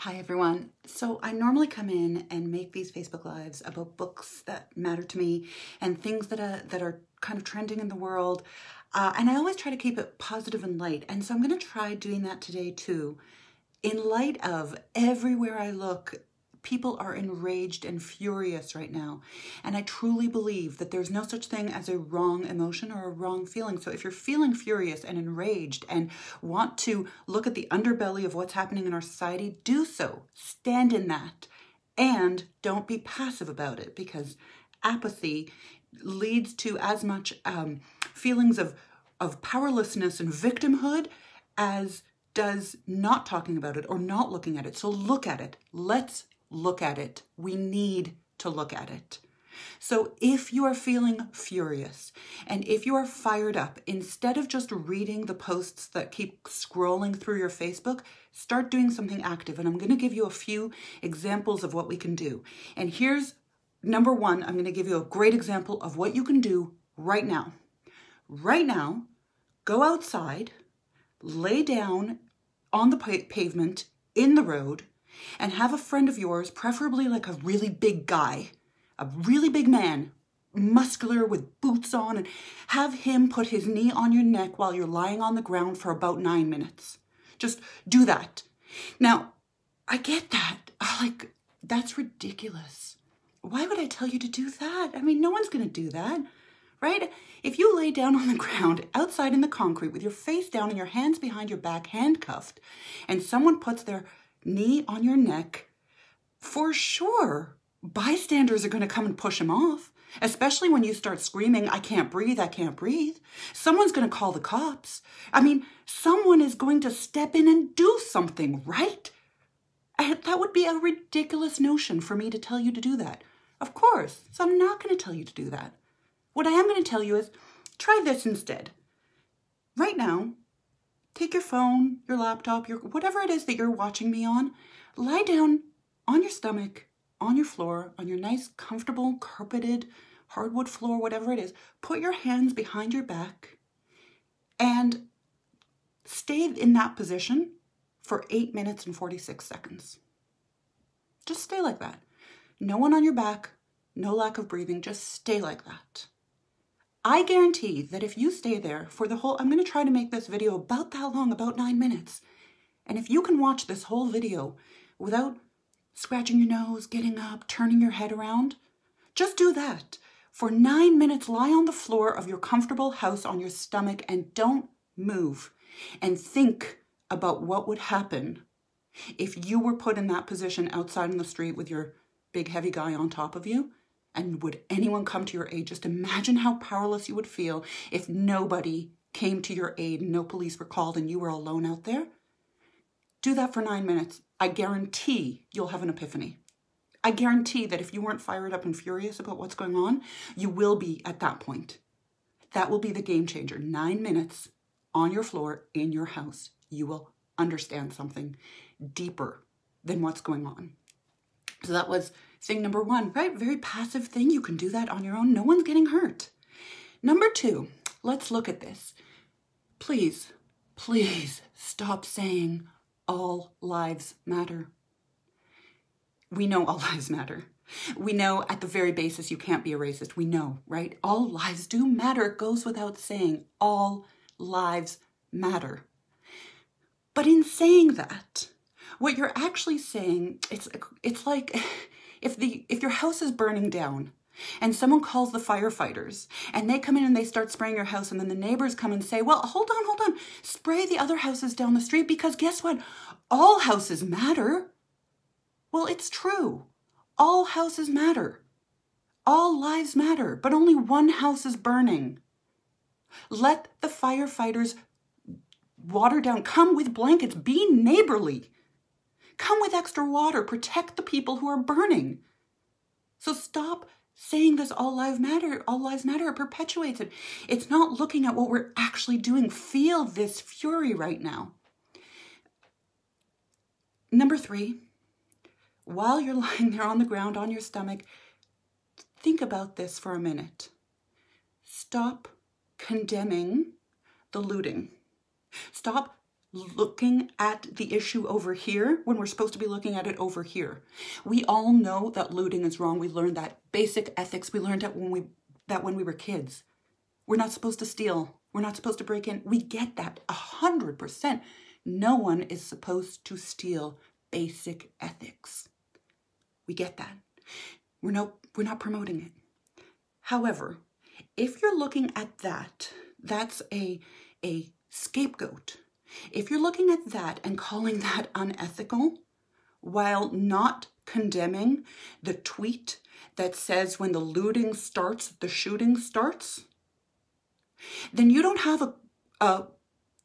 Hi everyone. So I normally come in and make these Facebook Lives about books that matter to me and things that are kind of trending in the world. And I always try to keep it positive and light. And so I'm going to try doing that today too. In light of everywhere I look, people are enraged and furious right now. And I truly believe that there's no such thing as a wrong emotion or a wrong feeling. So if you're feeling furious and enraged and want to look at the underbelly of what's happening in our society, do so. Stand in that. And don't be passive about it, because apathy leads to as much feelings of powerlessness and victimhood as does not talking about it or not looking at it. So look at it. Let's look at it. We need to look at it. So if you are feeling furious and if you are fired up, instead of just reading the posts that keep scrolling through your Facebook, start doing something active. And I'm going to give you a few examples of what we can do. And here's number one. I'm going to give you a great example of what you can do right now. Right now, go outside, lay down on the pavement in the road, and have a friend of yours, preferably like a really big guy, a really big man, muscular with boots on, and have him put his knee on your neck while you're lying on the ground for about 9 minutes. Just do that. Now, I get that. Like, that's ridiculous. Why would I tell you to do that? I mean, no one's going to do that, right? If you lay down on the ground outside in the concrete with your face down and your hands behind your back handcuffed, and someone puts their knee on your neck, for sure, bystanders are going to come and push him off, especially when you start screaming, I can't breathe, I can't breathe. Someone's going to call the cops. I mean, someone is going to step in and do something, right? That would be a ridiculous notion for me to tell you to do that. Of course, so I'm not going to tell you to do that. What I am going to tell you is, try this instead. Right now, take your phone, your laptop, whatever it is that you're watching me on, lie down on your stomach, on your floor, on your nice, comfortable, carpeted, hardwood floor, whatever it is. Put your hands behind your back and stay in that position for 8 minutes and 46 seconds. Just stay like that. No one on your back, no lack of breathing, just stay like that. I guarantee that if you stay there for the whole, I'm going to try to make this video about that long, about 9 minutes. And if you can watch this whole video without scratching your nose, getting up, turning your head around, just do that. For 9 minutes, lie on the floor of your comfortable house on your stomach and don't move. And think about what would happen if you were put in that position outside in the street with your big heavy guy on top of you. And would anyone come to your aid? Just imagine how powerless you would feel if nobody came to your aid and no police were called and you were alone out there. Do that for 9 minutes. I guarantee you'll have an epiphany. I guarantee that if you weren't fired up and furious about what's going on, you will be at that point. That will be the game changer. 9 minutes on your floor in your house. You will understand something deeper than what's going on. So that was thing number one, right? Very passive thing. You can do that on your own. No one's getting hurt. Number two, let's look at this. Please, please stop saying all lives matter. We know all lives matter. We know at the very basis you can't be a racist. We know, right? All lives do matter. It goes without saying. All lives matter. But in saying that, what you're actually saying, it's like if your house is burning down and someone calls the firefighters and they come in and they start spraying your house, and then the neighbors come and say, well, hold on, spray the other houses down the street, because guess what? All houses matter. Well, it's true. All houses matter. All lives matter, but only one house is burning. Let the firefighters water down. Come with blankets. Be neighborly. Come with extra water. Protect the people who are burning. So stop saying this all lives matter. All lives matter. It perpetuates it. It's not looking at what we're actually doing. Feel this fury right now. Number three, while you're lying there on the ground on your stomach, think about this for a minute. Stop condemning the looting. Stop looking at the issue over here when we're supposed to be looking at it over here. We all know that looting is wrong. We learned that basic ethics. We learned that when we were kids. We're not supposed to steal. We're not supposed to break in. We get that 100%. No one is supposed to steal. Basic ethics. We get that. We're not promoting it. However, if you're looking at that, that's a scapegoat. If you're looking at that and calling that unethical, while not condemning the tweet that says when the looting starts, the shooting starts, then you don't have a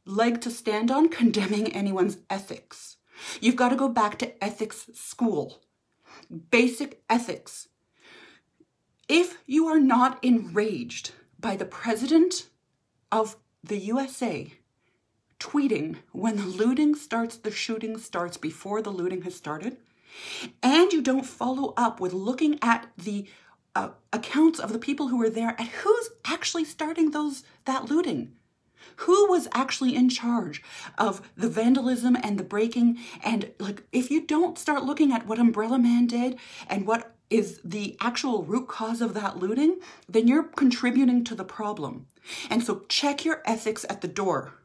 leg to stand on condemning anyone's ethics. You've got to go back to ethics school. Basic ethics. If you are not enraged by the president of the USA tweeting when the looting starts, the shooting starts before the looting has started, and you don't follow up with looking at the accounts of the people who were there and who's actually starting that looting, who was actually in charge of the vandalism and the breaking, and like if you don't start looking at what Umbrella Man did and what is the actual root cause of that looting, then you're contributing to the problem. And so check your ethics at the door.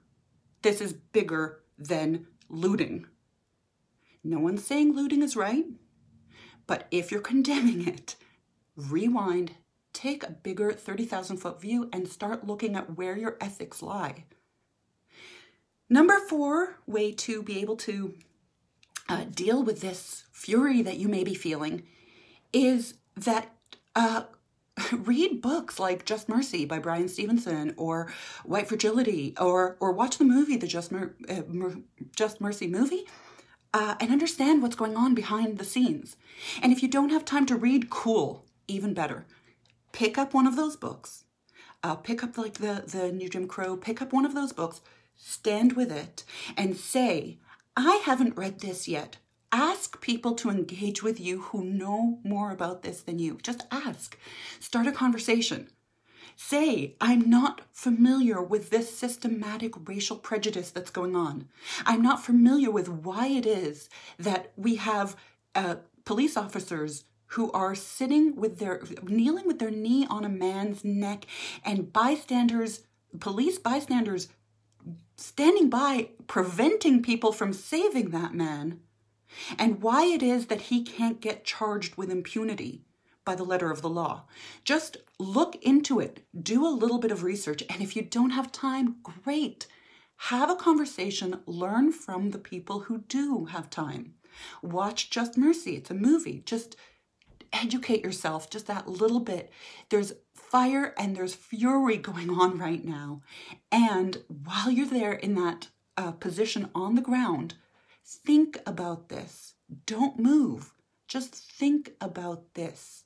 This is bigger than looting. No one's saying looting is right, but if you're condemning it, rewind, take a bigger 30,000-foot view and start looking at where your ethics lie. Number 4 way to be able to deal with this fury that you may be feeling is that read books like Just Mercy by Bryan Stevenson or White Fragility, or watch the movie, the Just Mercy movie, and understand what's going on behind the scenes. And if you don't have time to read, cool, even better. Pick up one of those books. Pick up like the New Jim Crow, pick up one of those books, stand with it, and say, I haven't read this yet. Ask people to engage with you who know more about this than you. Just ask. Start a conversation. Say, I'm not familiar with this systematic racial prejudice that's going on. I'm not familiar with why it is that we have police officers who are kneeling with their knee on a man's neck, and police bystanders standing by, preventing people from saving that man, and why it is that he can't get charged with impunity by the letter of the law. Just look into it, do a little bit of research, and if you don't have time, great. Have a conversation, learn from the people who do have time. Watch Just Mercy, it's a movie. Just educate yourself just that little bit. There's fire and there's fury going on right now. And while you're there in that position on the ground, think about this. Don't move. Just think about this.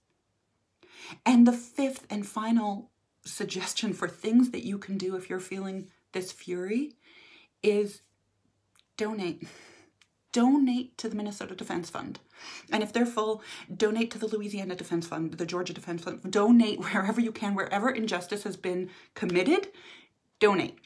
And the 5th and final suggestion for things that you can do if you're feeling this fury is donate. Donate to the Minnesota Defense Fund. And if they're full, donate to the Louisiana Defense Fund, the Georgia Defense Fund. Donate wherever you can, wherever injustice has been committed, donate.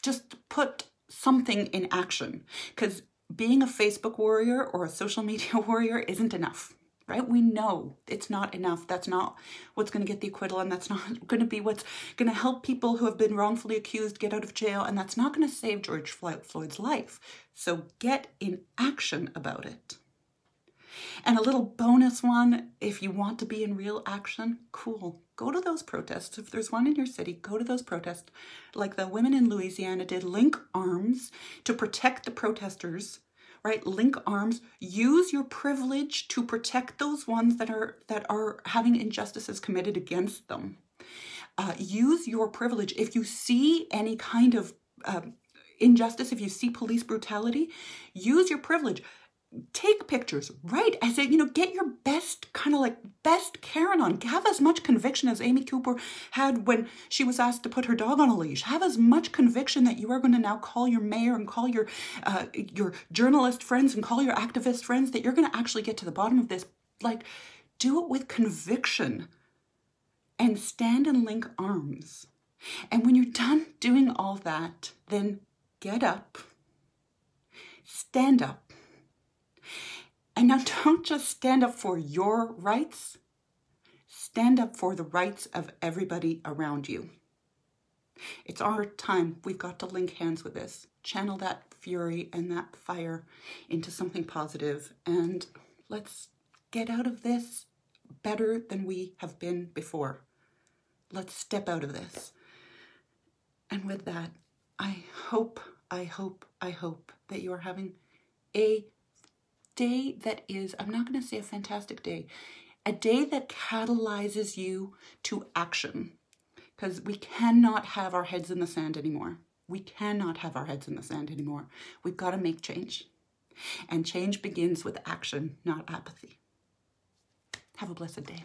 Just put something in action, because being a Facebook warrior or a social media warrior isn't enough, right? We know it's not enough. That's not what's going to get the acquittal, and that's not going to be what's going to help people who have been wrongfully accused get out of jail, and that's not going to save George Floyd's life. So get in action about it. And a little bonus one, if you want to be in real action, cool. Go to those protests. If there's one in your city, go to those protests. Like the women in Louisiana did, link arms to protect the protesters, right? Link arms. Use your privilege to protect those ones that are having injustices committed against them. Use your privilege. If you see any kind of injustice, if you see police brutality, use your privilege. Take pictures, right? As get your best Karen on. Have as much conviction as Amy Cooper had when she was asked to put her dog on a leash. Have as much conviction that you are going to now call your mayor and call your journalist friends and call your activist friends, that you're going to actually get to the bottom of this. Like, do it with conviction and stand and link arms. And when you're done doing all that, then get up stand up. And now don't just stand up for your rights, stand up for the rights of everybody around you. It's our time. We've got to link hands with this. Channel that fury and that fire into something positive, and let's get out of this better than we have been before. Let's step out of this. And with that, I hope that you are having a day that is, I'm not going to say a fantastic day, a day that catalyzes you to action. Because we cannot have our heads in the sand anymore. We cannot have our heads in the sand anymore. We've got to make change. And change begins with action, not apathy. Have a blessed day.